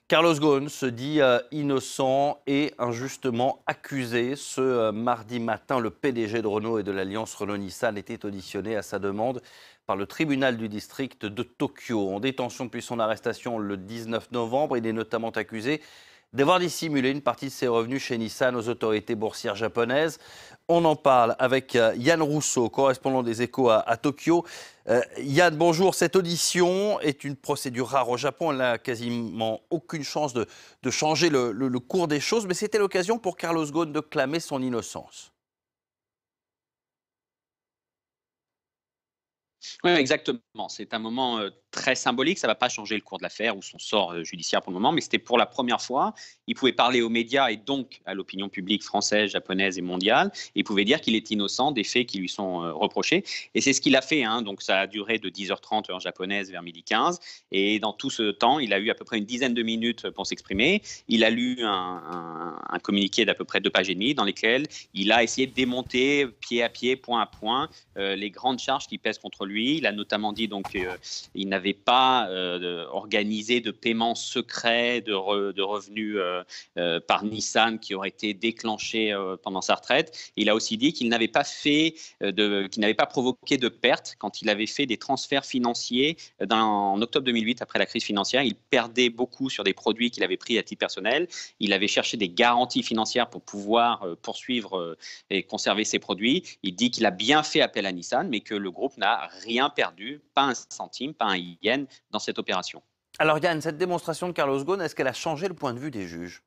Carlos Ghosn se dit innocent et injustement accusé. Ce mardi matin, le PDG de Renault et de l'alliance Renault-Nissan était auditionné à sa demande par le tribunal du district de Tokyo. En détention depuis son arrestation le 19 novembre, il est notamment accusé d'avoir dissimulé une partie de ses revenus chez Nissan aux autorités boursières japonaises. On en parle avec Yann Rousseau, correspondant des Échos à Tokyo. Yann, bonjour. Cette audition est une procédure rare au Japon. Elle n'a quasiment aucune chance de changer le cours des choses, mais c'était l'occasion pour Carlos Ghosn de clamer son innocence. Oui, exactement. C'est un moment très symbolique. Ça ne va pas changer le cours de l'affaire ou son sort judiciaire pour le moment, mais c'était pour la première fois. Il pouvait parler aux médias et donc à l'opinion publique française, japonaise et mondiale. Il pouvait dire qu'il est innocent des faits qui lui sont reprochés. Et c'est ce qu'il a fait. Donc ça a duré de 10h30 heure japonaise vers 12h15. Et dans tout ce temps, il a eu à peu près une dizaine de minutes pour s'exprimer. Il a lu un communiqué d'à peu près 2 pages et demie dans lequel il a essayé de démonter pied à pied, point à point, les grandes charges qui pèsent contre lui. Il a notamment dit qu'il n'avait pas organisé de paiement secret de revenus par Nissan qui aurait été déclenché pendant sa retraite. Il a aussi dit qu'il n'avait pas qu'il n'avait pas provoqué de pertes quand il avait fait des transferts financiers en octobre 2008 après la crise financière. Il perdait beaucoup sur des produits qu'il avait pris à titre personnel. Il avait cherché des garanties financières pour pouvoir poursuivre et conserver ses produits. Il dit qu'il a bien fait appel à Nissan, mais que le groupe n'a rien perdu, pas un centime, pas un yen dans cette opération. Alors Yann, cette démonstration de Carlos Ghosn, est-ce qu'elle a changé le point de vue des juges ?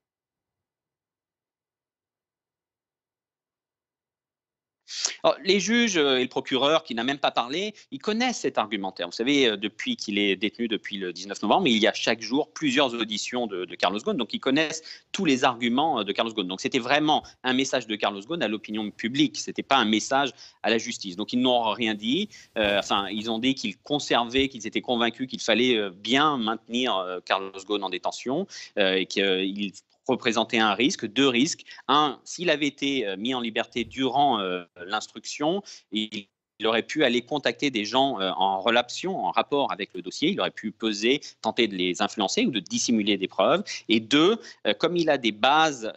Alors, les juges et le procureur, qui n'a même pas parlé, ils connaissent cet argumentaire. Vous savez, depuis qu'il est détenu depuis le 19 novembre, il y a chaque jour plusieurs auditions de Carlos Ghosn, donc ils connaissent tous les arguments de Carlos Ghosn. Donc c'était vraiment un message de Carlos Ghosn à l'opinion publique, ce n'était pas un message à la justice. Donc ils n'ont rien dit, ils ont dit qu'ils conservaient, qu'ils étaient convaincus qu'il fallait bien maintenir Carlos Ghosn en détention et qu'ils représentait un risque, deux risques. Un, s'il avait été mis en liberté durant l'instruction, il aurait pu aller contacter des gens en relation, en rapport avec le dossier. Il aurait pu peser, tenter de les influencer ou de dissimuler des preuves. Et deux, comme il a des bases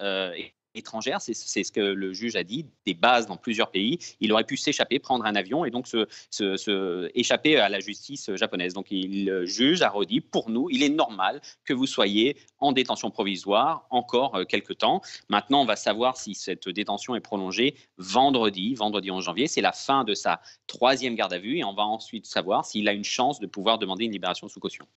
étrangères, c'est ce que le juge a dit, des bases dans plusieurs pays, il aurait pu s'échapper, prendre un avion et donc échapper à la justice japonaise. Donc le juge a redit, pour nous, il est normal que vous soyez en détention provisoire encore quelques temps. Maintenant, on va savoir si cette détention est prolongée vendredi 11 janvier. C'est la fin de sa 3e garde à vue et on va ensuite savoir s'il a une chance de pouvoir demander une libération sous caution.